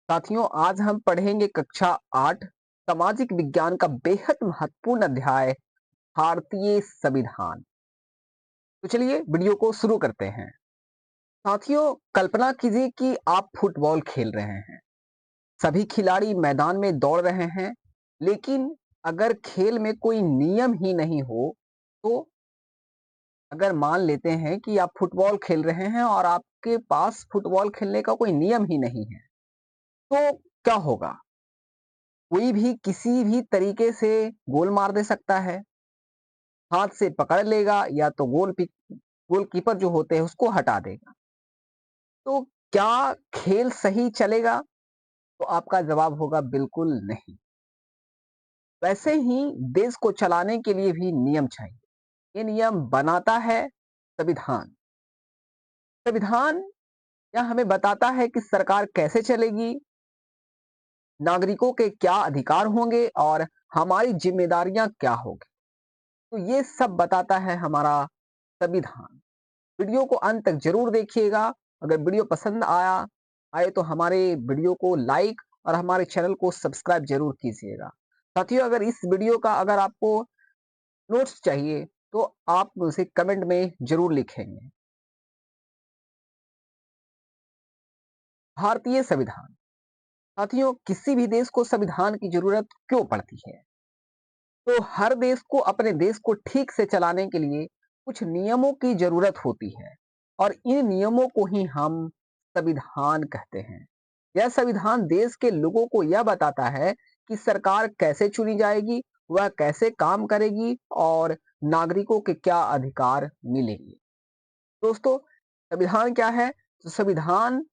साथियों, आज हम पढ़ेंगे कक्षा 8 सामाजिक विज्ञान का बेहद महत्वपूर्ण अध्याय भारतीय संविधान। तो चलिए वीडियो को शुरू करते हैं। साथियों, कल्पना कीजिए कि आप फुटबॉल खेल रहे हैं। सभी खिलाड़ी मैदान में दौड़ रहे हैं, लेकिन अगर खेल में कोई नियम ही नहीं हो, तो अगर मान लेते हैं कि आप फुटबॉल खेल रहे हैं और आपके पास फुटबॉल खेलने का कोई नियम ही नहीं है, तो क्या होगा? कोई भी किसी भी तरीके से गोल मार दे सकता है, हाथ से पकड़ लेगा या तो गोलकीपर जो होते हैं उसको हटा देगा। तो क्या खेल सही चलेगा? तो आपका जवाब होगा बिल्कुल नहीं। वैसे ही देश को चलाने के लिए भी नियम चाहिए। ये नियम बनाता है संविधान। संविधान यह हमें बताता है कि सरकार कैसे चलेगी, नागरिकों के क्या अधिकार होंगे और हमारी जिम्मेदारियां क्या होगी। तो ये सब बताता है हमारा संविधान। वीडियो को अंत तक जरूर देखिएगा। अगर वीडियो पसंद आए तो हमारे वीडियो को लाइक और हमारे चैनल को सब्सक्राइब जरूर कीजिएगा। साथियों, अगर इस वीडियो का अगर आपको नोट्स चाहिए तो आप मुझे कमेंट में जरूर लिखेंगे। भारतीय संविधान। साथियों, किसी भी देश को संविधान की जरूरत क्यों पड़ती है? तो हर देश को अपने देश को ठीक से चलाने के लिए कुछ नियमों की जरूरत होती है और इन नियमों को ही हम संविधान कहते हैं। यह संविधान देश के लोगों को यह बताता है कि सरकार कैसे चुनी जाएगी, वह कैसे काम करेगी और नागरिकों के क्या अधिकार मिलेंगे। दोस्तों, संविधान क्या है? तो संविधान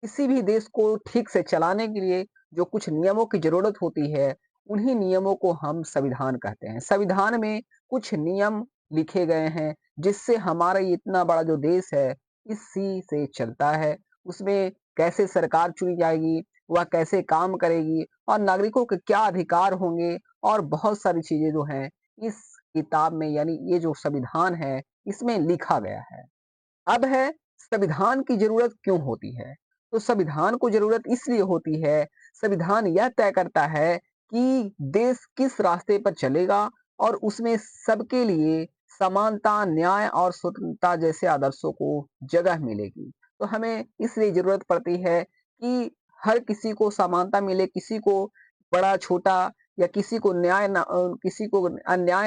किसी भी देश को ठीक से चलाने के लिए जो कुछ नियमों की जरूरत होती है, उन्हीं नियमों को हम संविधान कहते हैं। संविधान में कुछ नियम लिखे गए हैं, जिससे हमारा ये इतना बड़ा जो देश है, इसी से चलता है। उसमें कैसे सरकार चुनी जाएगी, वह कैसे काम करेगी और नागरिकों के क्या अधिकार होंगे और बहुत सारी चीजें जो हैं, इस किताब में यानी ये जो संविधान है, इसमें लिखा गया है। अब है संविधान की जरूरत क्यों होती है? तो संविधान को जरूरत इसलिए होती है, संविधान यह तय करता है कि देश किस रास्ते पर चलेगा और उसमें सबके लिए समानता, न्याय और स्वतंत्रता जैसे आदर्शों को जगह मिलेगी। तो हमें इसलिए जरूरत पड़ती है कि हर किसी को समानता मिले, किसी को बड़ा छोटा या किसी को अन्याय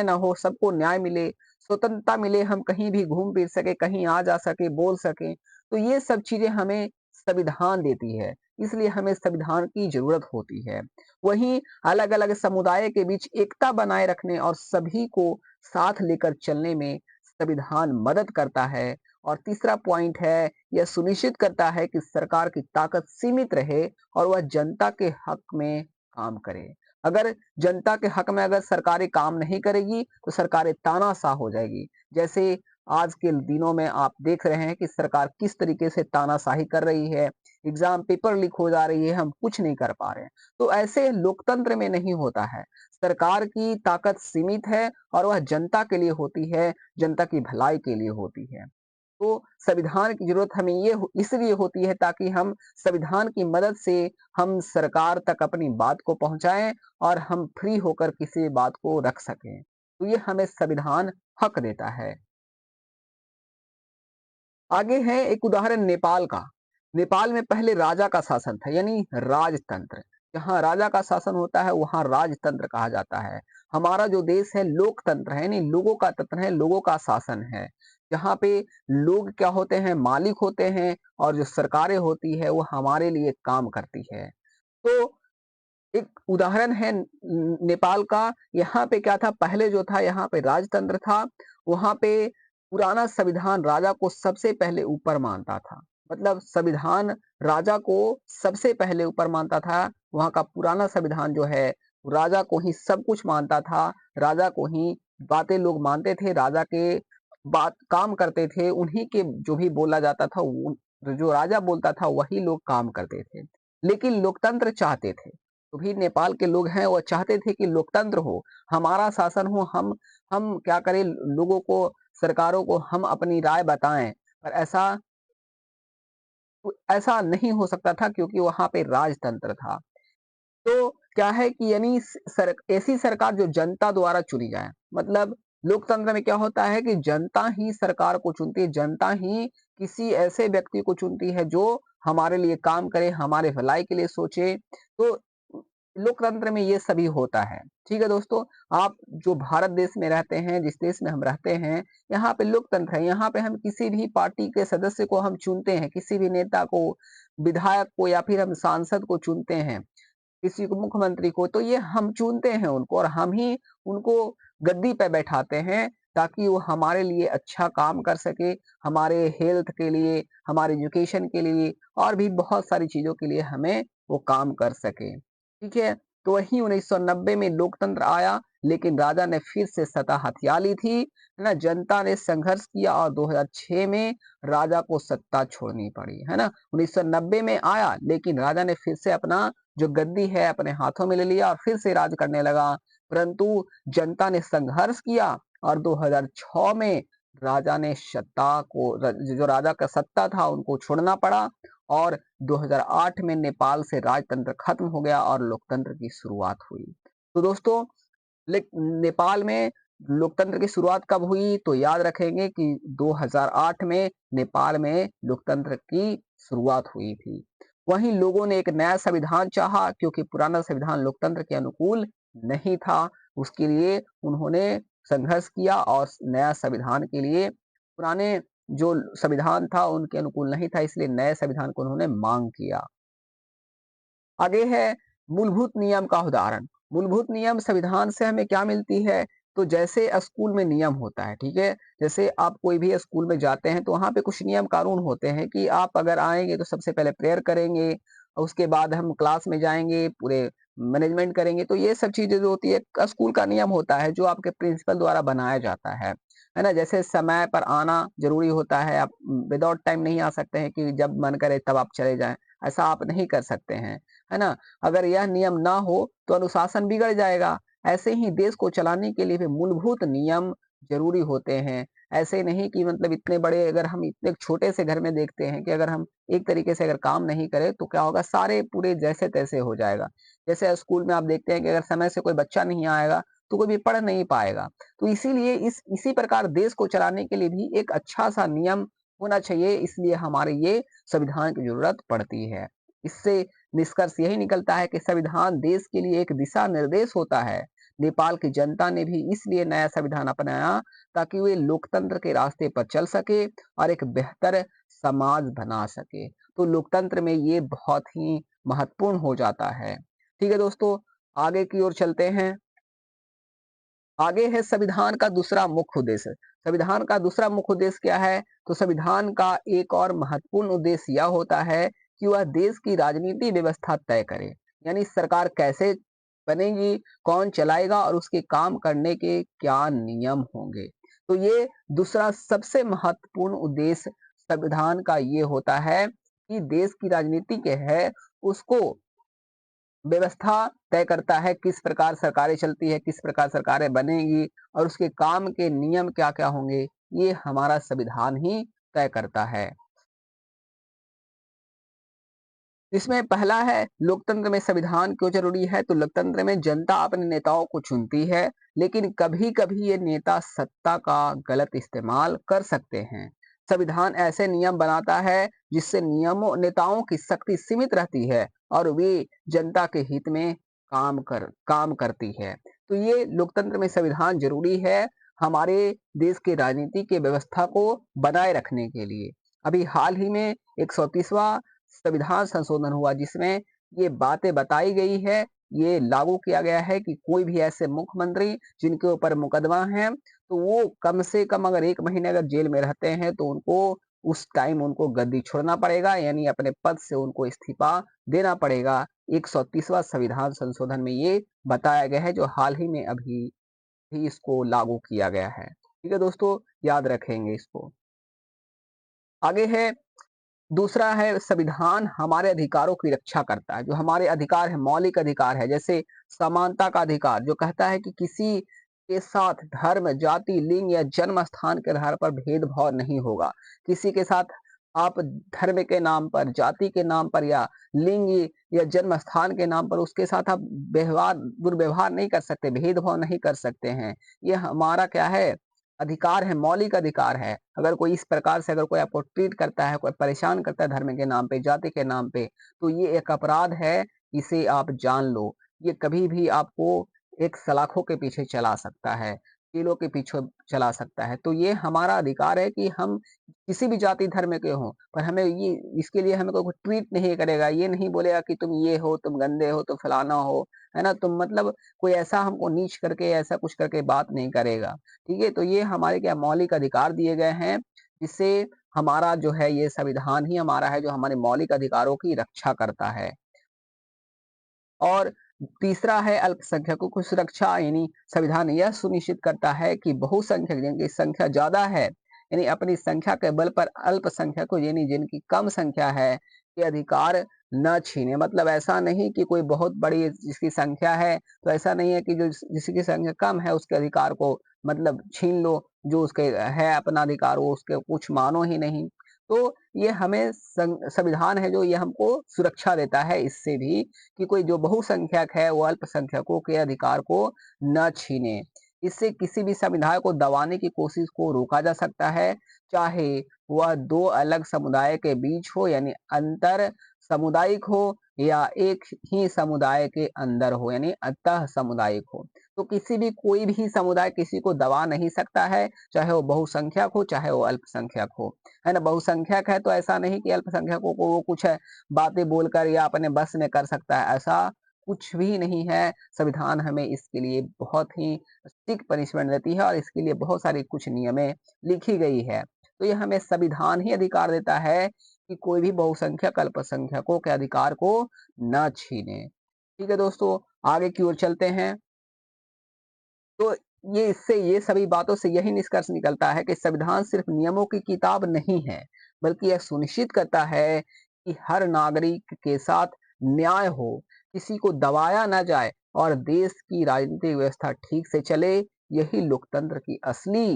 ना हो, सबको न्याय मिले, स्वतंत्रता मिले, हम कहीं भी घूम फिर सके, कहीं आ जा सके, बोल सके। तो ये सब चीजें हमें संविधान देती है, इसलिए हमें संविधान की जरूरत होती है। वहीं अलग अलग समुदाय के बीच एकता बनाए रखने और सभी को साथ लेकर चलने में संविधान मदद करता है। और तीसरा पॉइंट है, यह सुनिश्चित करता है कि सरकार की ताकत सीमित रहे और वह जनता के हक में काम करे। अगर जनता के हक में अगर सरकारें काम नहीं करेगी तो सरकारें तानाशाह हो जाएगी। जैसे आज के दिनों में आप देख रहे हैं कि सरकार किस तरीके से तानाशाही कर रही है, एग्जाम पेपर लीक हो जा रही है, हम कुछ नहीं कर पा रहे हैं। तो ऐसे लोकतंत्र में नहीं होता है। सरकार की ताकत सीमित है और वह जनता के लिए होती है, जनता की भलाई के लिए होती है। तो संविधान की जरूरत हमें इसलिए होती है ताकि हम संविधान की मदद से हम सरकार तक अपनी बात को पहुंचाएं और हम फ्री होकर किसी बात को रख सकें। तो ये हमें संविधान हक देता है। आगे है एक उदाहरण नेपाल का। नेपाल में पहले राजा का शासन था, यानी राजतंत्र। जहाँ राजा का शासन होता है वहां राजतंत्र कहा जाता है। हमारा जो देश है लोकतंत्र है, यानी लोगों का तंत्र है, लोगों का शासन है। जहाँ पे लोग क्या होते हैं, मालिक होते हैं और जो सरकारें होती है वो हमारे लिए काम करती है। तो एक उदाहरण है नेपाल का। यहाँ पे क्या था, पहले जो था यहाँ पे राजतंत्र था। वहां पे पुराना संविधान राजा को सबसे पहले ऊपर मानता था। मतलब संविधान राजा को सबसे पहले ऊपर मानता था। वहां का पुराना संविधान जो है राजा को ही सब कुछ मानता था। राजा को ही बातें लोग मानते थे, राजा के बात काम करते थे, उन्हीं के जो भी बोला जाता था जो राजा बोलता था वही लोग काम करते थे। लेकिन लोकतंत्र चाहते थे। तो भी नेपाल के लोग हैं वो चाहते थे कि लोकतंत्र हो, हमारा शासन हो, हम क्या करें, लोगों को, सरकारों को हम अपनी राय बताएं। पर ऐसा तो ऐसा नहीं हो सकता था क्योंकि वहाँ पे राजतंत्र था। तो क्या है कि यानी ऐसी सरकार जो जनता द्वारा चुनी जाए। मतलब लोकतंत्र में क्या होता है कि जनता ही सरकार को चुनती है, जनता ही किसी ऐसे व्यक्ति को चुनती है जो हमारे लिए काम करे, हमारे भलाई के लिए सोचे। तो लोकतंत्र में ये सभी होता है। ठीक है दोस्तों, आप जो भारत देश में रहते हैं, जिस देश में हम रहते हैं, यहाँ पे लोकतंत्र है। यहाँ पे हम किसी भी पार्टी के सदस्य को हम चुनते हैं, किसी भी नेता को, विधायक को या फिर हम सांसद को चुनते हैं। किसी को मुख्यमंत्री को, तो ये हम चुनते हैं उनको और हम ही उनको गद्दी पे बैठाते हैं ताकि वो हमारे लिए अच्छा काम कर सके, हमारे हेल्थ के लिए, हमारे एजुकेशन के लिए और भी बहुत सारी चीज़ों के लिए हमें वो काम कर सके। ठीक है? तो वही 1990 में लोकतंत्र आया, लेकिन राजा ने फिर से सत्ता हथिया ली थी, है ना? जनता ने संघर्ष किया और 2006 में राजा को सत्ता छोड़नी पड़ी, है ना? 1990 में आया, लेकिन राजा ने फिर से अपना जो गद्दी है अपने हाथों में ले लिया और फिर से राज करने लगा। परंतु जनता ने संघर्ष किया और 2006 में राजा ने सत्ता को जो राजा का सत्ता था उनको छोड़ना पड़ा और 2008 में नेपाल से राजतंत्र खत्म हो गया और लोकतंत्र की शुरुआत हुई। तो दोस्तों, नेपाल में लोकतंत्र की शुरुआत कब हुई? तो याद रखेंगे कि 2008 में नेपाल में लोकतंत्र की शुरुआत हुई थी। वहीं लोगों ने एक नया संविधान चाहा क्योंकि पुराना संविधान लोकतंत्र के अनुकूल नहीं था। उसके लिए उन्होंने संघर्ष किया और नया संविधान के लिए पुराने जो संविधान था उनके अनुकूल नहीं था, इसलिए नए संविधान को उन्होंने मांग किया। आगे है मूलभूत नियम का उदाहरण। मूलभूत नियम संविधान से हमें क्या मिलती है? तो जैसे स्कूल में नियम होता है, ठीक है? जैसे आप कोई भी स्कूल में जाते हैं तो वहाँ पे कुछ नियम कानून होते हैं कि आप अगर आएँगे तो सबसे पहले प्रेयर करेंगे, और उसके बाद हम क्लास में जाएँगे, पूरे मैनेजमेंट करेंगे। तो ये सब चीज़ें जो होती है स्कूल का नियम होता है जो आपके प्रिंसिपल द्वारा बनाया जाता है ना? जैसे समय पर आना ज़रूरी होता है, आप विदाउट टाइम नहीं आ सकते हैं कि जब मन करे तब आप चले जाएँ, ऐसा आप नहीं कर सकते हैं। है ना? अगर यह नियम ना हो तो अनुशासन बिगड़ जाएगा। ऐसे ही देश को चलाने के लिए भी मूलभूत नियम ज़रूरी होते हैं। ऐसे नहीं कि मतलब इतने बड़े अगर हम इतने छोटे से घर में देखते हैं कि अगर हम एक तरीके से अगर काम नहीं करें तो क्या होगा सारे पूरे जैसे-तैसे हो जाएगा। जैसे स्कूल में आप देखते हैं कि अगर समय से कोई बच्चा नहीं आएगा तो कोई भी पढ़ नहीं पाएगा। तो इसीलिए इसी प्रकार देश को चलाने के लिए भी एक अच्छा-सा नियम होना चाहिए, इसलिए हमारे ये संविधान की ज़रूरत पड़ती है। इससे निष्कर्ष यही निकलता है कि संविधान देश के लिए एक दिशा निर्देश होता है। नेपाल की जनता ने भी इसलिए नया संविधान अपनाया ताकि वे लोकतंत्र के रास्ते पर चल सके और एक बेहतर समाज बना सके। तो लोकतंत्र में ये बहुत ही महत्वपूर्ण हो जाता है। ठीक है दोस्तों, आगे की ओर चलते हैं। आगे है संविधान का दूसरा मुख्य उद्देश्य। संविधान का दूसरा मुख्य उद्देश्य क्या है? तो संविधान का एक और महत्वपूर्ण उद्देश्य यह होता है कि वह देश की राजनीति व्यवस्था तय करे। यानी सरकार कैसे बनेगी, कौन चलाएगा और उसके काम करने के क्या नियम होंगे। तो ये दूसरा सबसे महत्वपूर्ण उद्देश्य संविधान का ये होता है कि देश की राजनीति के है उसको व्यवस्था तय करता है, किस प्रकार सरकारें चलती है, किस प्रकार सरकारें बनेगी और उसके काम के नियम क्या-क्या होंगे, ये हमारा संविधान ही तय करता है। इसमें पहला है लोकतंत्र में संविधान क्यों ज़रूरी है? तो लोकतंत्र में जनता अपने नेताओं को चुनती है, लेकिन कभी-कभी ये नेता सत्ता का गलत इस्तेमाल कर सकते हैं। संविधान ऐसे नियम बनाता है जिससे नियमों नेताओं की शक्ति सीमित रहती है और वे जनता के हित में काम करती है। तो ये लोकतंत्र में संविधान ज़रूरी है हमारे देश के राजनीति के व्यवस्था को बनाए रखने के लिए। अभी हाल ही में 130वां संविधान संशोधन हुआ जिसमें ये बातें बताई गई है, ये लागू किया गया है कि कोई भी ऐसे मुख्यमंत्री जिनके ऊपर मुकदमा है, तो वो कम से कम अगर 1 महीने अगर जेल में रहते हैं तो उनको उस टाइम उनको गद्दी छोड़ना पड़ेगा यानी अपने पद से उनको इस्तीफा देना पड़ेगा। 130वां संविधान संशोधन में ये बताया गया है जो हाल ही में अभी ही इसको लागू किया गया है। ठीक है दोस्तों, याद रखेंगे इसको। आगे है दूसरा है संविधान हमारे अधिकारों की रक्षा करता है। जो हमारे अधिकार है, मौलिक अधिकार है, जैसे समानता का अधिकार जो कहता है कि किसी के साथ धर्म, जाति, लिंग या जन्म स्थान के आधार पर भेदभाव नहीं होगा। किसी के साथ आप धर्म के नाम पर, जाति के नाम पर या लिंग या जन्म स्थान के नाम पर उसके साथ आप दुर्व्यवहार नहीं कर सकते, भेदभाव नहीं कर सकते हैं। ये हमारा क्या है? अधिकार है, मौलिक अधिकार है। अगर कोई इस प्रकार से अगर कोई आपको ट्रीट करता है, कोई परेशान करता है धर्म के नाम पे, जाति के नाम पे, तो ये एक अपराध है, इसे आप जान लो। ये कभी भी आपको एक सलाखों के पीछे चला सकता है, जेलों के पीछे चला सकता है। तो ये हमारा अधिकार है कि हम किसी भी जाति धर्म के हों, पर हमें ये इसके लिए हमें कोई ट्रीट नहीं करेगा, ये नहीं बोलेगा कि तुम ये हो, तुम गंदे हो, तुम फलाना हो, है ना? तुम मतलब कोई ऐसा हमको नीच करके ऐसा कुछ करके बात नहीं करेगा, ठीक है? तो ये हमारे क्या मौलिक अधिकार दिए गए हैं, जिससे हमारा जो है ये संविधान ही हमारा है जो हमारे मौलिक अधिकारों की रक्षा करता है। और तीसरा है अल्पसंख्यकों की सुरक्षा यानी संविधान यह सुनिश्चित करता है कि बहुसंख्यक जिनकी संख्या ज़्यादा है, यानी अपनी संख्या के बल पर अल्पसंख्यकों यानी जिनकी कम संख्या है, के अधिकार न छीने। मतलब ऐसा नहीं कि कोई बहुत बड़ी जिसकी संख्या है, तो ऐसा नहीं है कि जो जिसकी संख्या कम है उसके अधिकार को मतलब छीन लो, जो उसके है अपना अधिकार वो उसके कुछ मानो ही नहीं। तो ये हमें संविधान है जो ये हमको सुरक्षा देता है इससे भी कि कोई जो बहुसंख्यक है वो अल्पसंख्यकों के अधिकार को न छीने। इससे किसी भी समुदाय को दबाने की कोशिश को रोका जा सकता है, चाहे वह 2 अलग समुदाय के बीच हो यानी अंतर सामुदायिक हो या एक ही समुदाय के अंदर हो यानी अंतः सामुदायिक हो। तो किसी भी कोई भी समुदाय किसी को दबा नहीं सकता है, चाहे वो बहुसंख्यक हो, चाहे वो अल्पसंख्यक हो। है ना? बहुसंख्यक है तो ऐसा नहीं कि अल्पसंख्यकों को वो कुछ बातें बोलकर या अपने बस में कर सकता है, ऐसा कुछ भी नहीं है। संविधान हमें इसके लिए बहुत ही स्ट्रिक्ट पनिशमेंट देती है और इसके लिए बहुत सारी कुछ नियमें लिखी गई है। तो ये हमें संविधान ही अधिकार देता है कि कोई भी बहुसंख्यक अल्पसंख्यकों के अधिकार को न छीने। ठीक है दोस्तों, आगे की ओर चलते हैं। तो ये सभी बातों से यही निष्कर्ष निकलता है कि संविधान सिर्फ नियमों की किताब नहीं है, बल्कि यह सुनिश्चित करता है कि हर नागरिक के साथ न्याय हो, किसी को दबाया ना जाए और देश की राजनीतिक व्यवस्था ठीक से चले, यही लोकतंत्र की असली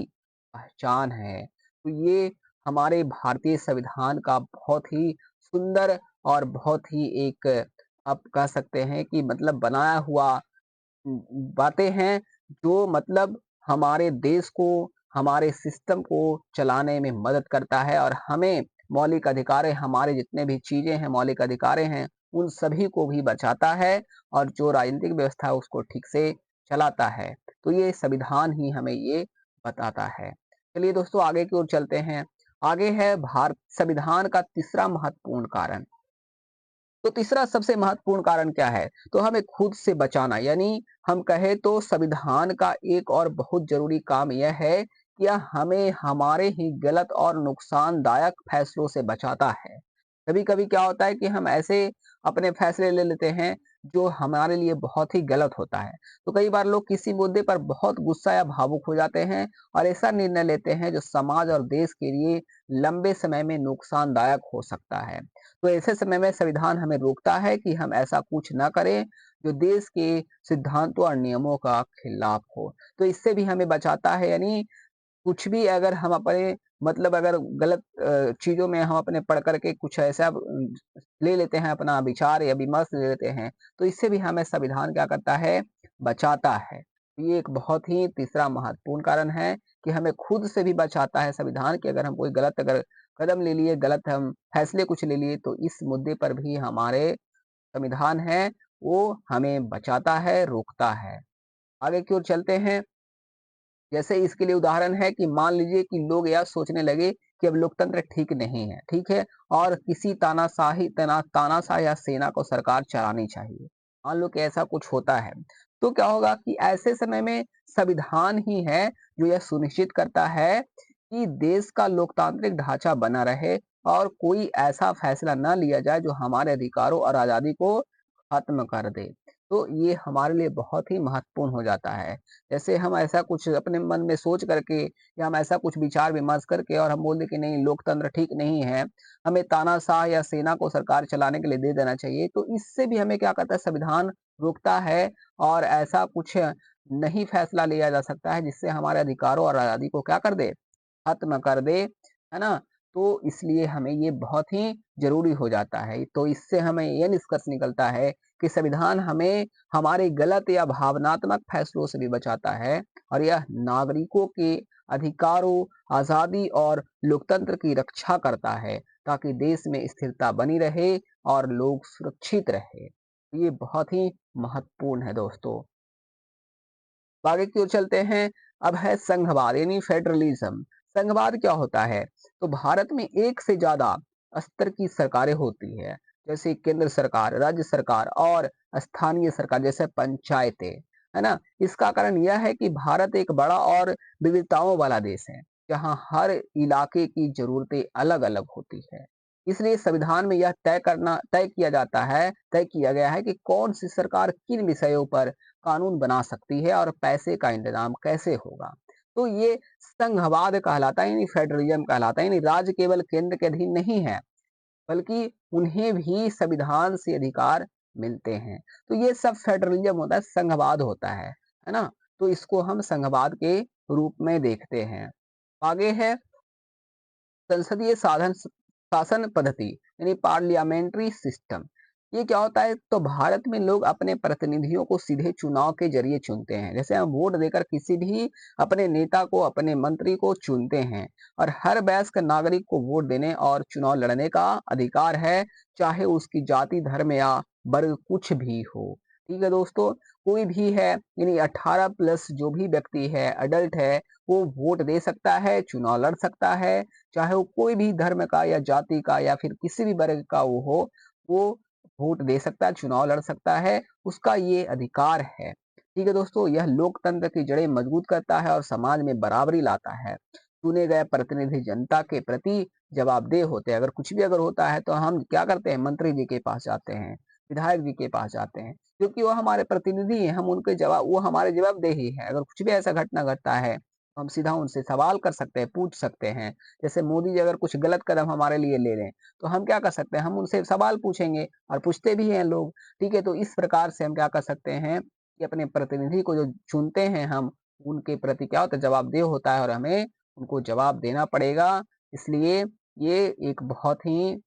पहचान है। तो ये हमारे भारतीय संविधान का बहुत ही सुंदर और बहुत ही एक आप कह सकते हैं कि मतलब बनाया हुआ बातें हैं जो मतलब हमारे देश को, हमारे सिस्टम को चलाने में मदद करता है और हमें मौलिक अधिकारें हमारे जितने भी चीज़ें हैं, मौलिक अधिकारें हैं, उन सभी को भी बचाता है और जो राजनीतिक व्यवस्था है उसको ठीक से चलाता है। तो ये संविधान ही हमें ये बताता है। चलिए दोस्तों आगे की ओर चलते हैं। आगे है भारत संविधान का तीसरा महत्वपूर्ण कारण। तो तीसरा सबसे महत्वपूर्ण कारण क्या है? तो हमें खुद से बचाना यानी हम कहें तो संविधान का एक और बहुत ज़रूरी काम यह है कि यह हमें हमारे ही गलत और नुकसानदायक फैसलों से बचाता है। कभी-कभी क्या होता है कि हम ऐसे अपने फैसले ले लेते हैं जो हमारे लिए बहुत ही गलत होता है। तो कई बार लोग किसी मुद्दे पर बहुत गुस्सा या भावुक हो जाते हैं और ऐसा निर्णय लेते हैं जो समाज और देश के लिए लंबे समय में नुकसानदायक हो सकता है। तो ऐसे समय में संविधान हमें रोकता है कि हम ऐसा कुछ ना करें जो देश के सिद्धांतों और नियमों का खिलाफ हो। तो इससे भी हमें बचाता है यानी कुछ भी अगर हम अपने मतलब अगर गलत चीज़ों में हम अपने पढ़ कर के कुछ ऐसा ले लेते हैं अपना विचार या विमर्श ले लेते हैं, तो इससे भी हमें संविधान क्या करता है, बचाता है। ये एक बहुत ही तीसरा महत्वपूर्ण कारण है कि हमें खुद से भी बचाता है संविधान कि अगर हम कोई गलत अगर कदम ले लिए, गलत हम फैसले कुछ ले लिए, तो इस मुद्दे पर भी हमारे संविधान है, वो हमें बचाता है, रोकता है। आगे की ओर चलते हैं। जैसे इसके लिए उदाहरण है कि मान लीजिए कि लोग यह सोचने लगे कि अब लोकतंत्र ठीक नहीं है, ठीक है? और किसी तानाशाह या सेना को सरकार चलानी चाहिए। मान लो कि ऐसा कुछ होता है, तो क्या होगा कि ऐसे समय में संविधान ही है जो यह सुनिश्चित करता है कि देश का लोकतांत्रिक ढांचा बना रहे और कोई ऐसा फैसला ना लिया जाए जो हमारे अधिकारों और आज़ादी को खत्म कर दे। तो ये हमारे लिए बहुत ही महत्वपूर्ण हो जाता है। जैसे हम ऐसा कुछ अपने मन में सोच करके या हम ऐसा कुछ विचार-विमर्श करके और हम बोल दें कि नहीं लोकतंत्र ठीक नहीं है, हमें तानाशाह या सेना को सरकार चलाने के लिए दे देना चाहिए। तो इससे भी हमें क्या करता है संविधान रोकता है और ऐसा कुछ नहीं फैसला लिया जा सकता है जिससे हमारे अधिकारों और आज़ादी को क्या कर दे, खत्म कर दे, है ना? तो इसलिए हमें ये बहुत ही ज़रूरी हो जाता है। तो इससे हमें ये निष्कर्ष निकलता है कि संविधान हमें हमारे गलत या भावनात्मक फैसलों से भी बचाता है और यह नागरिकों के अधिकारों, आज़ादी और लोकतंत्र की रक्षा करता है, ताकि देश में स्थिरता बनी रहे और लोग सुरक्षित रहे। ये बहुत ही महत्वपूर्ण है दोस्तों। तो आगे की ओर चलते हैं। अब है संघवाद यानी फेडरलिज्म। संघवाद क्या होता है? तो भारत में एक से ज्यादा स्तर की सरकारें होती है, जैसे केंद्र सरकार, राज्य सरकार और स्थानीय सरकार जैसे पंचायतें, है ना। इसका कारण यह है कि भारत एक बड़ा और विविधताओं वाला देश है, जहाँ हर इलाके की जरूरतें अलग अलग होती है। इसलिए संविधान में यह तय किया गया है कि कौन सी सरकार किन विषयों पर कानून बना सकती है और पैसे का इंतजाम कैसे होगा। तो ये संघवाद कहलाता है, यानी फेडरलिज्म कहलाता है, यानी राज्य केवल केंद्र के अधीन नहीं है, बल्कि उन्हें भी संविधान से अधिकार मिलते हैं। तो ये सब फेडरलिज्म होता है, संघवाद होता है ना। तो इसको हम संघवाद के रूप में देखते हैं। आगे है संसदीय साधन शासन पद्धति यानी पार्लियामेंट्री सिस्टम। ये क्या होता है? तो भारत में लोग अपने प्रतिनिधियों को सीधे चुनाव के जरिए चुनते हैं। जैसे हम वोट देकर किसी भी अपने नेता को, अपने मंत्री को चुनते हैं, और हर वयस्क नागरिक को वोट देने और चुनाव लड़ने का अधिकार है, चाहे उसकी जाति, धर्म या वर्ग कुछ भी हो। ठीक है दोस्तों, कोई भी है, यानी 18 प्लस जो भी व्यक्ति है, अडल्ट है, वो वोट दे सकता है, चुनाव लड़ सकता है, चाहे वो कोई भी धर्म का या जाति का या फिर किसी भी वर्ग का वो हो, वो वोट दे सकता है, चुनाव लड़ सकता है, उसका ये अधिकार है। ठीक है दोस्तों, यह लोकतंत्र की जड़ें मजबूत करता है और समाज में बराबरी लाता है। चुने गए प्रतिनिधि जनता के प्रति जवाबदेह होते हैं। अगर कुछ भी अगर होता है तो हम क्या करते हैं? मंत्री जी के पास जाते हैं, विधायक जी के पास जाते हैं, क्योंकि वो हमारे प्रतिनिधि हैं, हम उनके जवाब वो हमारे जवाबदेही है। अगर कुछ भी ऐसा घटना घटता है, तो हम सीधा उनसे सवाल कर सकते हैं, पूछ सकते हैं। जैसे मोदी जी अगर कुछ गलत कदम हमारे लिए ले लें, तो हम क्या कर सकते हैं? हम उनसे सवाल पूछेंगे, और पूछते भी हैं लोग। ठीक है, तो इस प्रकार से हम क्या कर सकते हैं कि अपने प्रतिनिधि को जो चुनते हैं हम, उनके प्रति क्या होता है? जवाबदेह होता है, और हमें उनको जवाब देना पड़ेगा। इसलिए ये एक बहुत ही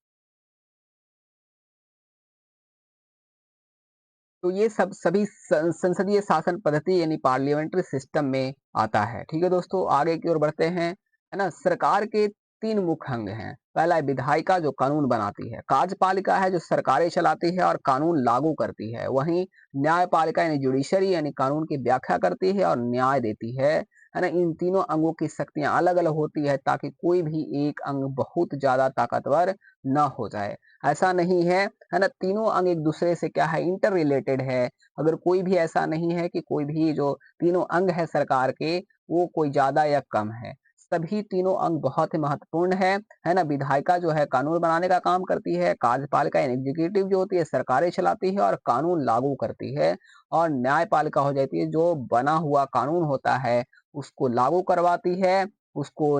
तो ये सब सभी संसदीय शासन पद्धति यानी पार्लियामेंट्री सिस्टम में आता है। ठीक है दोस्तों, आगे की ओर बढ़ते हैं, है ना। सरकार के 3 मुख्य अंग हैं। पहला है विधायिका, जो कानून बनाती है। कार्यपालिका है, जो सरकारें चलाती है और कानून लागू करती है। वहीं न्यायपालिका यानी जुडिशरी, यानी कानून की व्याख्या करती है और न्याय देती है ना। इन तीनों अंगों की शक्तियां अलग अलग होती है, ताकि कोई भी एक अंग बहुत ज्यादा ताकतवर न हो जाए। ऐसा नहीं है ना। तीनों अंग एक दूसरे से क्या है? इंटर रिलेटेड है। अगर कोई भी ऐसा नहीं है कि कोई भी जो तीनों अंग है सरकार के, वो कोई ज्यादा या कम है। सभी तीनों अंग बहुत ही महत्वपूर्ण है ना। विधायिका जो है कानून बनाने का काम करती है, कार्यपालिका यानी एग्जीक्यूटिव जो होती है सरकारें चलाती है और कानून लागू करती है, और न्यायपालिका हो जाती है जो बना हुआ कानून होता है उसको लागू करवाती है, उसको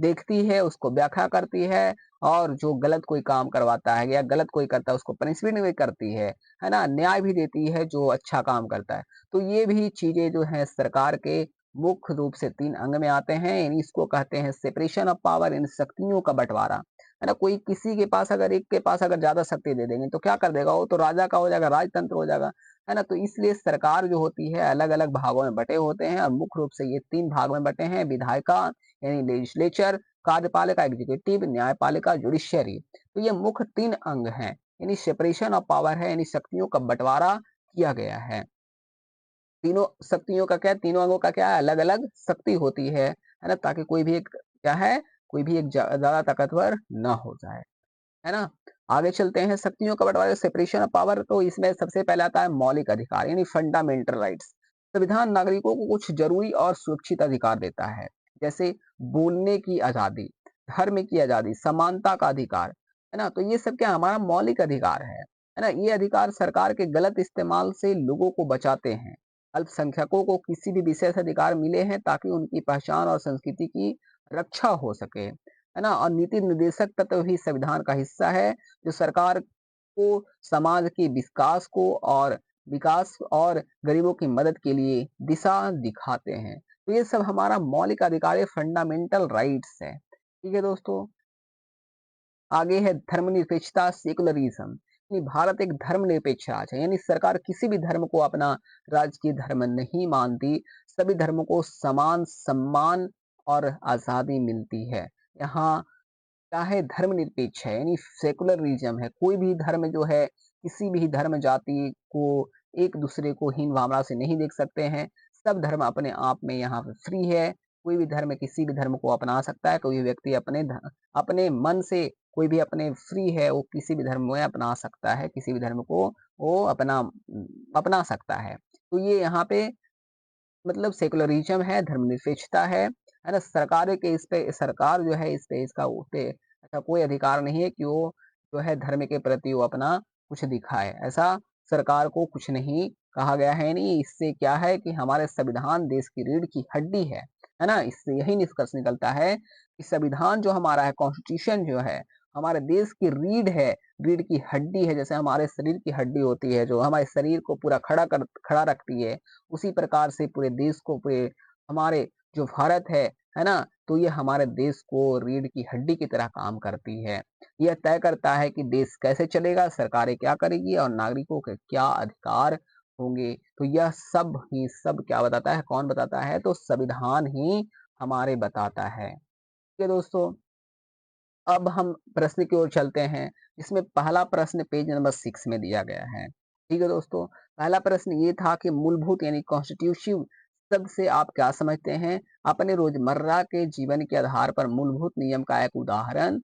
देखती है, उसको व्याख्या करती है, और जो गलत कोई काम करवाता है या गलत कोई करता है उसको पनिशमेंट भी करती है ना। न्याय भी देती है जो अच्छा काम करता है। तो ये भी चीजें जो है सरकार के मुख्य रूप से 3 अंग में आते हैं, यानी इसको कहते हैं सेपरेशन ऑफ पावर, इन शक्तियों का बंटवारा, है ना। कोई किसी के पास अगर एक के पास अगर ज्यादा शक्ति दे देंगे तो क्या कर देगा? वो तो राजा का हो जाएगा, राजतंत्र हो जाएगा, है ना। तो इसलिए सरकार जो होती है अलग अलग भागों में बटे होते हैं, और मुख्य रूप से ये 3 भाग में बटे हैं। विधायिका यानी लेजिस्लेचर, कार्यपालिका एग्जीक्यूटिव, न्यायपालिका जुडिशियरी। तो ये मुख्य 3 अंग हैं, यानी सेपरेशन ऑफ पावर है, यानी शक्तियों का बंटवारा किया गया है। तीनों शक्तियों का क्या, तीनों अंगों का क्या है? अलग अलग शक्ति होती है ना, ताकि कोई भी एक क्या है, कोई भी एक ज्यादा ताकतवर न हो जाए, है ना। आगे चलते हैं, शक्तियों का बंटवारा, सेपरेशन ऑफ पावर। तो इसमें सबसे पहले आता है मौलिक अधिकार यानी फंडामेंटल राइट्स। संविधान नागरिकों को कुछ जरूरी और सुरक्षित अधिकार देता है, जैसे बोलने की आजादी, धर्म की आजादी, समानता का अधिकार, है ना। तो ये सब क्या हमारा मौलिक अधिकार है ना। ये अधिकार सरकार के गलत इस्तेमाल से लोगों को बचाते हैं। अल्पसंख्यकों को किसी भी विशेष अधिकार मिले हैं, ताकि उनकी पहचान और संस्कृति की रक्षा हो सके, है ना। और नीति निर्देशक तत्व भी संविधान का हिस्सा है, जो सरकार को समाज के विकास और गरीबों की मदद के लिए दिशा दिखाते हैं। तो ये सब हमारा मौलिक अधिकार है, फंडामेंटल राइट्स है। ठीक है दोस्तों, आगे है धर्मनिरपेक्षता सेकुलरिज्म, यानी भारत एक धर्मनिरपेक्ष राज्य है, यानी सरकार किसी भी धर्म को अपना राजकीय धर्म नहीं मानती, सभी धर्मों को समान सम्मान और आज़ादी मिलती है। यहाँ क्या है, धर्मनिरपेक्ष है, यानी सेकुलरिज्म है। कोई भी धर्म जो है, किसी भी धर्म जाति को एक दूसरे को हीन भावना से नहीं देख सकते हैं। सब धर्म अपने आप में यहाँ पे फ्री है। कोई भी धर्म किसी भी धर्म को अपना सकता है। कोई भी व्यक्ति अपने मन से कोई भी अपने फ्री है, वो किसी भी धर्म में अपना सकता है, किसी भी धर्म को वो अपना सकता है। तो ये यहाँ पे मतलब सेकुलरिज्म है, धर्मनिरपेक्षता है ना? सरकारों के इस पे सरकार जो है इस पे इसका उसे ऐसा कोई अधिकार नहीं है कि वो जो है धर्म के प्रति वो अपना कुछ दिखाए। ऐसा सरकार को कुछ नहीं कहा गया है। नहीं, इससे क्या है कि हमारे संविधान देश की रीढ़ की हड्डी है ना? इससे यही निष्कर्ष निकलता है कि संविधान जो हमारा है, कॉन्स्टिट्यूशन जो है, हमारे देश की रीढ़ की हड्डी है। जैसे हमारे शरीर की हड्डी होती है, जो हमारे शरीर को पूरा खड़ा रखती है, उसी प्रकार से पूरे देश को पूरे हमारे जो भारत है ना? तो ये हमारे देश को रीढ़ की हड्डी की तरह काम करती है। यह तय करता है कि देश कैसे चलेगा, सरकारें क्या करेगी और नागरिकों के क्या अधिकार होंगे। तो यह सब क्या बताता है, कौन बताता है? तो संविधान ही हमारे बताता है। ठीक है दोस्तों, अब हम प्रश्न की ओर चलते हैं। इसमें पहला प्रश्न पेज नंबर 6 में दिया गया है। ठीक है दोस्तों, पहला प्रश्न ये था कि मूलभूत यानी कॉन्स्टिट्यूशिव शब्द से आप क्या समझते हैं? अपने रोजमर्रा के जीवन के आधार पर मूलभूत नियम का एक उदाहरण।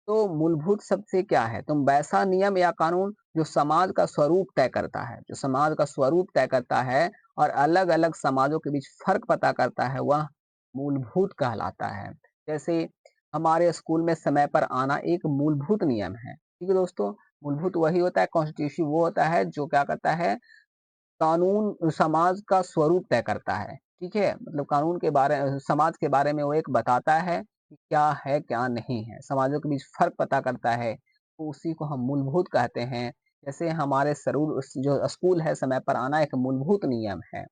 तो मूलभूत शब्द से क्या है? तो वैसा नियम या कानून जो समाज का स्वरूप तय करता है, जो समाज का स्वरूप तय करता है और अलग-अलग समाजों के बीच फ़र्क पता करता है, वह मूलभूत कहलाता है। जैसे हमारे स्कूल में समय पर आना एक मूलभूत नियम है। ठीक है दोस्तों? मूलभूत वही होता है, कॉन्स्टिट्यूशन वो होता है जो क्या करता है, कानून समाज का स्वरूप तय करता है। ठीक है? मतलब कानून के बारे समाज के बारे में वो एक बताता है कि क्या है, क्या नहीं है। समाजों के बीच फ़र्क पता करता है, तो उसी को हम मूलभूत कहते हैं। जैसे हमारे सरूर जो स्कूल है, समय पर आना एक मूलभूत नियम है।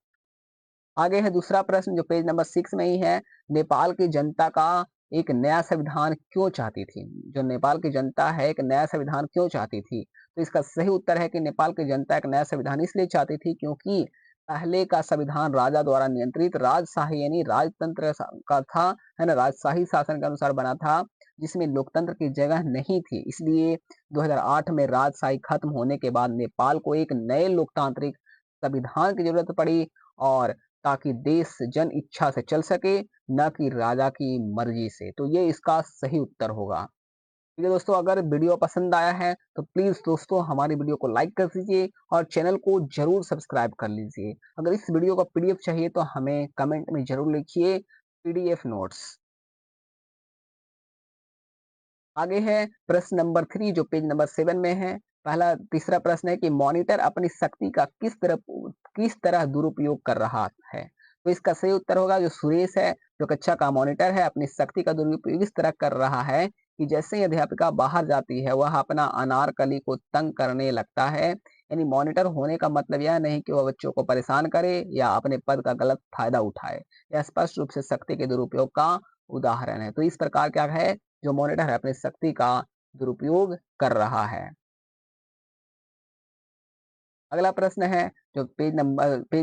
आगे है दूसरा प्रश्न जो पेज नंबर 6 में ही है, नेपाल की जनता का एक नया संविधान क्यों चाहती थी? जो नेपाल की जनता है, एक नया संविधान क्यों चाहती थी? तो इसका सही उत्तर है कि नेपाल की जनता एक नया संविधान इसलिए चाहती थी क्योंकि पहले का संविधान राजा द्वारा नियंत्रित राजशाही यानी राजतंत्र का था, है ना? राजशाही शासन के अनुसार बना था, जिसमें लोकतंत्र की जगह नहीं थी। इसलिए 2008 में राजशाही खत्म होने के बाद नेपाल को एक नए लोकतांत्रिक संविधान की जरूरत पड़ी, और ताकि देश जन इच्छा से चल सके, न कि राजा की मर्जी से। तो ये इसका सही उत्तर होगा। ठीक है दोस्तों, अगर वीडियो पसंद आया है तो प्लीज़ दोस्तों हमारी वीडियो को लाइक कर दीजिए और चैनल को ज़रूर सब्सक्राइब कर लीजिए। अगर इस वीडियो का पीडीएफ चाहिए तो हमें कमेंट में ज़रूर लिखिए पीडीएफ नोट्स। आगे है प्रश्न नंबर 3 जो पेज नंबर 7 में है। तीसरा प्रश्न है कि मॉनिटर अपनी शक्ति का किस तरह दुरुपयोग कर रहा है? तो इसका सही उत्तर होगा जो सुरेश है, जो कक्षा का मॉनिटर है, अपनी शक्ति का दुरुपयोग इस तरह कर रहा है कि जैसे ही अध्यापिका बाहर जाती है, वह अपना अनारकली को तंग करने लगता है। यानी मॉनिटर होने का मतलब यह नहीं कि वह बच्चों को परेशान करे या अपने पद का गलत फायदा उठाए। यह स्पष्ट रूप से शक्ति के दुरुपयोग का उदाहरण है। तो इस प्रकार क्या है, जो मॉनिटर है अपनी शक्ति का दुरुपयोग कर रहा है। अगला प्रश्न है जो पेज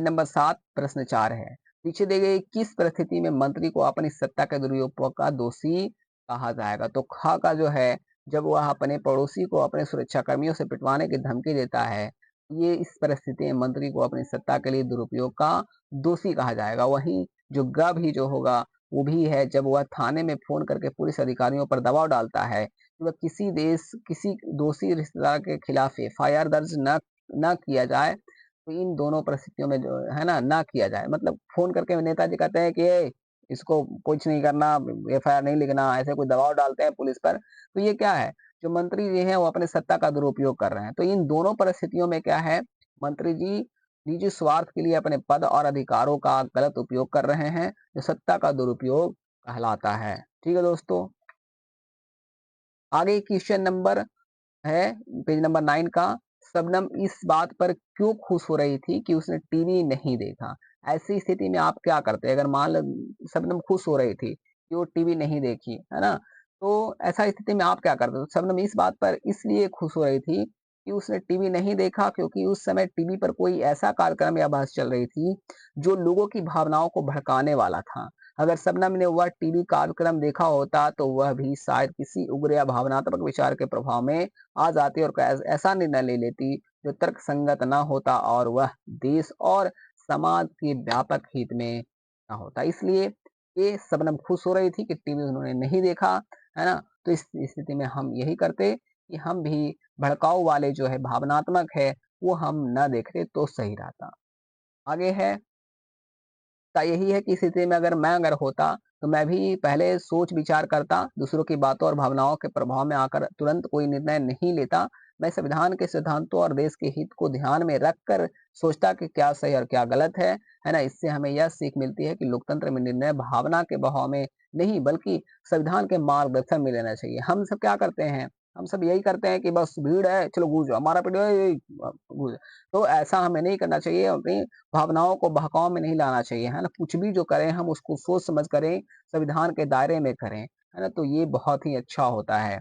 नंबर 7 प्रश्न 4 है। नीचे दी गई किस परिस्थिति में मंत्री को अपनी सत्ता के दुरुपयोग का दोषी कहा जाएगा? तो ख का जो है, जब वह अपने पड़ोसी को अपने सुरक्षा कर्मियों से पिटवाने की धमकी देता है, ये इस परिस्थिति में मंत्री को अपनी सत्ता के लिए दुरुपयोग का दोषी कहा जाएगा। वहीं जो ग भी जो होगा, वो भी है जब वह थाने में फ़ोन करके पुलिस अधिकारियों पर दबाव डालता है कि वह किसी दोषी रिश्तेदार के खिलाफ एफआईआर दर्ज ना किया जाए। तो इन दोनों परिस्थितियों में जो है ना किया जाए। मतलब फ़ोन करके नेताजी कहते हैं कि इसको कुछ नहीं करना, एफआईआर नहीं लिखना, ऐसे कोई दबाव डालते हैं पुलिस पर। तो ये क्या है, जो मंत्री जी हैं वो अपने सत्ता का दुरुपयोग कर रहे हैं। तो इन दोनों परिस्थितियों में क्या है, मंत्री जी निजी स्वार्थ के लिए अपने पद और अधिकारों का गलत उपयोग कर रहे हैं, जो सत्ता का दुरुपयोग कहलाता है। ठीक है दोस्तों, आगे क्वेश्चन नंबर है पेज नंबर 9 का। शबनम इस बात पर क्यों खुश हो रही थी कि उसने टीवी नहीं देखा? ऐसी स्थिति में आप क्या करते? अगर मान लो शबनम खुश हो रही थी कि वो टीवी नहीं देखी, है ना? तो ऐसा स्थिति में आप क्या करते? तो शबनम इस बात पर इसलिए खुश हो रही थी कि उसने टीवी नहीं देखा क्योंकि उस समय टीवी पर कोई ऐसा कार्यक्रम या बहस चल रही थी, जो लोगों की भावनाओं को भड़काने वाला था। अगर शबनम ने वह टीवी कार्यक्रम देखा होता, तो वह भी शायद किसी उग्र या भावनात्मक विचार के प्रभाव में आ जाती और ऐसा निर्णय ले लेती, जो तर्कसंगत ना होता और वह देश और समाज के व्यापक हित में ना होता। इसलिए ये शबनम खुश हो रही थी कि टीवी उन्होंने नहीं देखा, है ना? तो इस स्थिति में हम यही करते कि हम भी भड़काऊ वाले जो है भावनात्मक है, वो हम ना देखते तो सही रहता। आगे है यही है कि इस स्थिति में अगर होता, तो मैं भी पहले सोच विचार करता, दूसरों की बातों और भावनाओं के प्रभाव में आकर तुरंत कोई निर्णय नहीं लेता। मैं संविधान के सिद्धांतों और देश के हित को ध्यान में रखकर सोचता कि क्या सही और क्या गलत है ना? इससे हमें यह सीख मिलती है कि लोकतंत्र में निर्णय भावना के बहाव में नहीं, बल्कि संविधान के मार्गदर्शन में लेना चाहिए। हम सब क्या करते हैं? हम सब यही करते हैं कि बस भीड़ है, चलो घुस जाओ, मारा-पीट है, घुस जाओ। तो ऐसा हमें नहीं करना चाहिए, अपनी भावनाओं को बहकाव में नहीं लाना चाहिए, है ना? कुछ भी जो करें हम उसको सोच समझ करें, संविधान के दायरे में करें, है ना? तो ये बहुत ही अच्छा होता है।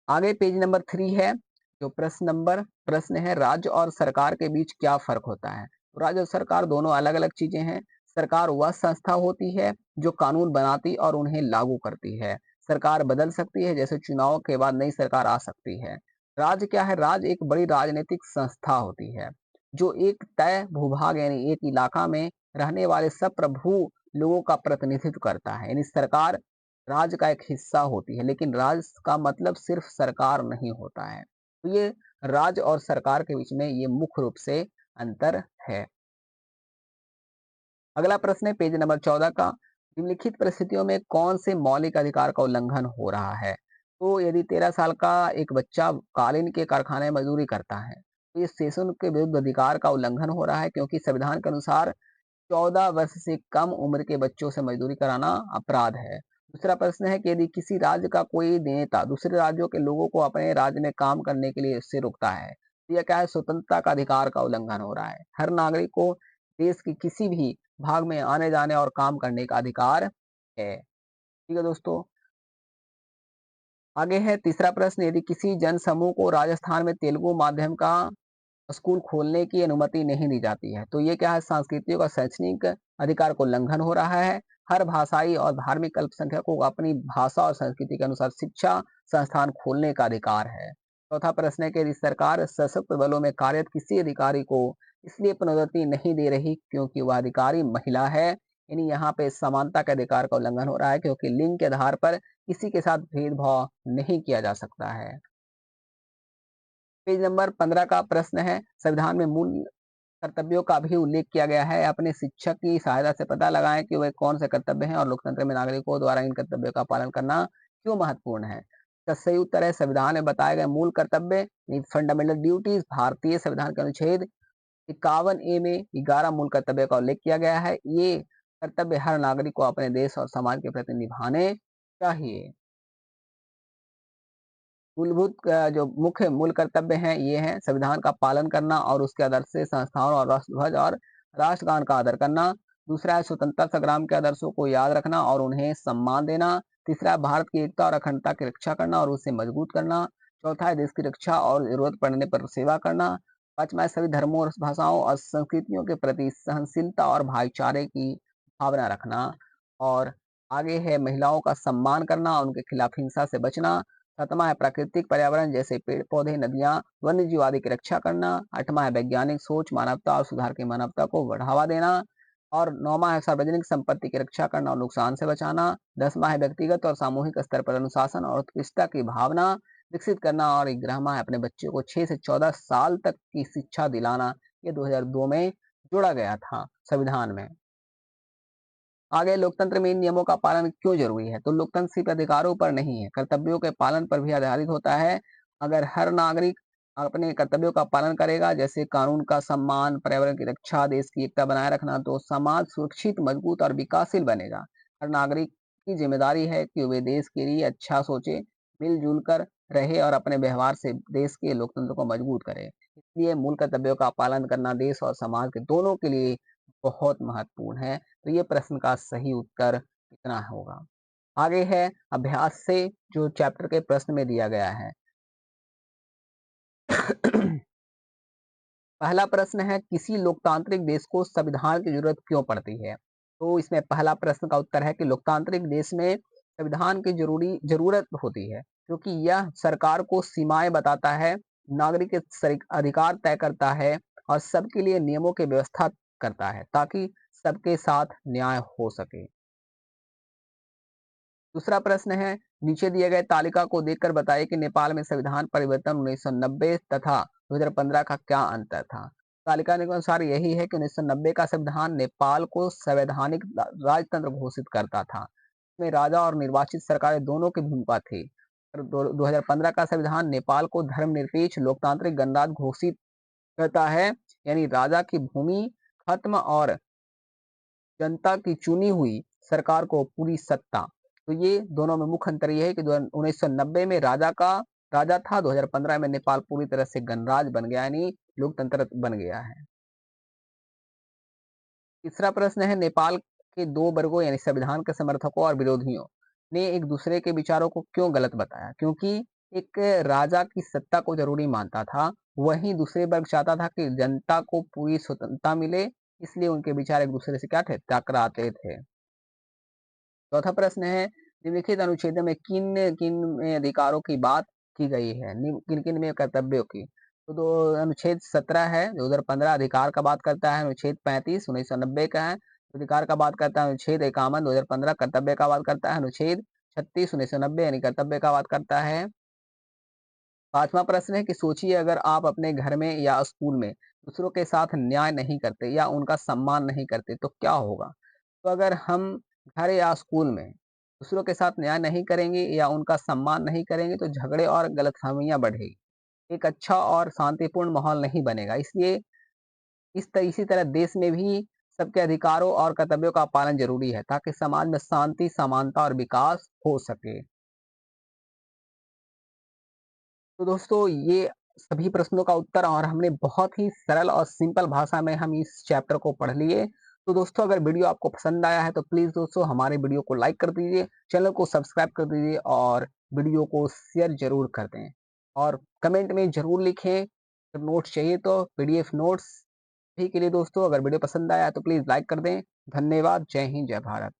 आगे पेज नंबर 3 है, जो प्रश्न है राज्य और सरकार के बीच क्या फ़र्क होता है? तो राज्य और सरकार दोनों अलग-अलग चीज़ें हैं। सरकार वह संस्था होती है जो कानून बनाती और उन्हें लागू करती है। सरकार बदल सकती है, जैसे चुनाव के बाद नई सरकार आ सकती है। राज्य क्या है? राज्य एक बड़ी राजनीतिक संस्था होती है, जो एक तय भूभाग यानी एक इलाका में रहने वाले सब प्रभु लोगों का प्रतिनिधित्व करता है। यानी सरकार राज्य का एक हिस्सा होती है, लेकिन राज्य का मतलब सिर्फ सरकार नहीं होता है। तो ये राज्य और सरकार के बीच में ये मुख्य रूप से अंतर है। अगला प्रश्न है पेज नंबर 14 का, निम्नलिखित परिस्थितियों में कौन से मौलिक अधिकार का उल्लंघन हो रहा है? तो यदि 13 साल का एक बच्चा कालीन के कारखाने में मजदूरी करता है, तो ये शोषण के विरुद्ध अधिकार का उल्लंघन हो रहा है, क्योंकि संविधान के अनुसार 14 वर्ष से कम उम्र के बच्चों से मजदूरी कराना अपराध है। दूसरा प्रश्न है कि यदि किसी राज्य का कोई नेता दूसरे राज्यों के लोगों को अपने राज्य में काम करने के लिए उससे रोकता है, तो यह क्या है? स्वतंत्रता का अधिकार का उल्लंघन हो रहा है। हर नागरिक को देश के किसी भी भाग में आने जाने और काम करने का अधिकार है। ठीक है दोस्तों। आगे है तीसरा प्रश्न, यदि किसी जनसमूह को राजस्थान में तेलुगु माध्यम का स्कूल खोलने की अनुमति नहीं दी जाती है, तो ये क्या है? सांस्कृतिक और शैक्षणिक अधिकार को उल्लंघन हो रहा है। हर भाषाई और धार्मिक अल्पसंख्यक को अपनी भाषा और संस्कृति के अनुसार शिक्षा संस्थान खोलने का अधिकार है। चौथा प्रश्न है कि यदि सरकार सशस्त्र बलों में कार्यरत किसी अधिकारी को इसलिए पदोन्नति नहीं दे रही क्योंकि वह अधिकारी महिला है, यानी यहाँ पे समानता के अधिकार का उल्लंघन हो रहा है, क्योंकि लिंग के आधार पर किसी के साथ भेदभाव नहीं किया जा सकता है। पेज नंबर 15 का प्रश्न है, संविधान में मूल कर्तव्यों का भी उल्लेख किया गया है। अपने शिक्षक की सहायता से पता लगाएं कि वे कौन से कर्तव्य हैं और लोकतंत्र में नागरिकों द्वारा इन कर्तव्यों का पालन करना क्यों महत्वपूर्ण है। इसका सही उत्तर है, संविधान में बताए गए मूल कर्तव्य फंडामेंटल ड्यूटीज, भारतीय संविधान के अनुच्छेद 51A में 11 मूल कर्तव्य का उल्लेख किया गया है। ये कर्तव्य हर नागरिक को अपने देश और समाज के प्रति निभाने चाहिए। मूलभूत जो मुख्य मूल कर्तव्य हैं, ये हैं संविधान का पालन करना और उसके आदर्श से संस्थाओं और राष्ट्रध्वज और राष्ट्रगान का आदर करना। दूसरा है स्वतंत्रता संग्राम के आदर्शों को याद रखना और उन्हें सम्मान देना। तीसरा है भारत की एकता और अखंडता की रक्षा करना और उसे मजबूत करना। चौथा है देश की रक्षा और जरूरत पड़ने पर सेवा करना। पांचवा है सभी धर्मों और भाषाओं और संस्कृतियों के प्रति सहनशीलता और भाईचारे की भावना रखना। और आगे है महिलाओं का सम्मान करना, उनके खिलाफ हिंसा से बचना। सातवां है प्राकृतिक पर्यावरण जैसे पेड़ पौधे नदियां वन्य जीव आदि की रक्षा करना। आठवां है वैज्ञानिक सोच मानवता और सुधार की मानवता को बढ़ावा देना। और नौवां है सार्वजनिक संपत्ति की रक्षा करना और नुकसान से बचाना। 10वां है व्यक्तिगत और सामूहिक स्तर पर अनुशासन और उत्कृष्टता की भावना विकसित करना। और 11वां है अपने बच्चे को 6 से 14 साल तक की शिक्षा दिलाना। ये 2002 में जोड़ा गया था संविधान में। आगे लोकतंत्र में इन नियमों का पालन क्यों जरूरी है? तो लोकतंत्र सिर्फ अधिकारों पर नहीं है, कर्तव्यों के पालन पर भी आधारित होता है। अगर हर नागरिक अपने कर्तव्यों का पालन करेगा, जैसे कानून का सम्मान, पर्यावरण की रक्षा, देश की एकता बनाए रखना, तो समाज सुरक्षित, मजबूत और विकासशील बनेगा। हर नागरिक की जिम्मेदारी है कि वे देश के लिए अच्छा सोचे, मिलजुल कर रहे और अपने व्यवहार से देश के लोकतंत्र को मजबूत करे। इसलिए मूल कर्तव्यों का पालन करना देश और समाज के दोनों के लिए बहुत महत्वपूर्ण है। तो ये प्रश्न का सही उत्तर कितना होगा? आगे है अभ्यास से जो चैप्टर के प्रश्न में दिया गया है। पहला प्रश्न है किसी लोकतांत्रिक देश को संविधान की जरूरत क्यों पड़ती है? तो इसमें पहला प्रश्न का उत्तर है कि लोकतांत्रिक देश में संविधान की जरूरत होती है क्योंकि यह सरकार को सीमाएं बताता है, नागरिक के अधिकार तय करता है और सबके लिए नियमों की व्यवस्था करता है ताकि सबके साथ न्याय हो सके। दूसरा प्रश्न है नीचे दिए गए तालिका को देखकर बताइए कि नेपाल में संविधान परिवर्तन 1990 तथा 2015 का क्या अंतर था। तालिका के अनुसार यही है कि 1990 का संविधान नेपाल को संवैधानिक राजतंत्र घोषित करता था। इसमें राजा और निर्वाचित सरकारें दोनों की भूमिका थी। 2015 का संविधान नेपाल को धर्मनिरपेक्ष लोकतांत्रिक गणराज्य घोषित करता है, यानी राजा की भूमि खत्म और जनता की चुनी हुई सरकार को पूरी सत्ता। तो ये दोनों में मुख्य अंतर ये है कि 1990 में राजा था, 2015 में नेपाल पूरी तरह से गणराज्य बन गया, यानी लोकतंत्र बन गया है। तीसरा प्रश्न है नेपाल के दो वर्गों यानी संविधान के समर्थकों और विरोधियों ने एक दूसरे के विचारों को क्यों गलत बताया? क्योंकि एक राजा की सत्ता को जरूरी मानता था, वहीं दूसरे वर्ग चाहता था कि जनता को पूरी स्वतंत्रता मिले, इसलिए उनके विचार एक दूसरे से क्या थे? टकराते थे। चौथा प्रश्न है निम्नलिखित अनुच्छेद में किन किन में अधिकारों की बात की गई है, किन किन में कर्तव्यों की? तो अनुच्छेद 17 है 2015 अधिकार का बात करता है, अनुच्छेद 35 1990 का है अधिकार का बात करता है, अनुच्छेद 51 2015 कर्तव्य का बात करता है, अनुच्छेद 36 1990 यानी कर्तव्य का बात करता है। पांचवा प्रश्न है कि सोचिए अगर आप अपने घर में या स्कूल में दूसरों के साथ न्याय नहीं करते या उनका सम्मान नहीं करते तो क्या होगा? तो अगर हम घर या स्कूल में दूसरों के साथ न्याय नहीं करेंगे या उनका सम्मान नहीं करेंगे तो झगड़े और गलतफहमियां बढ़ेगी। एक अच्छा और शांतिपूर्ण माहौल नहीं बनेगा। इसलिए इसी तरह देश में भी सबके अधिकारों और कर्तव्यों का पालन जरूरी है ताकि समाज में शांति, समानता और विकास हो सके। तो दोस्तों ये सभी प्रश्नों का उत्तर और हमने बहुत ही सरल और सिंपल भाषा में हम इस चैप्टर को पढ़ लिए। तो दोस्तों अगर वीडियो आपको पसंद आया है तो प्लीज़ दोस्तों हमारे वीडियो को लाइक कर दीजिए, चैनल को सब्सक्राइब कर दीजिए और वीडियो को शेयर ज़रूर कर दें। और कमेंट में ज़रूर लिखें, अगर नोट्स चाहिए तो पीडीएफ नोट्स भी के लिए दोस्तों अगर वीडियो पसंद आया तो प्लीज़ लाइक कर दें। धन्यवाद। जय हिंद, जय भारत।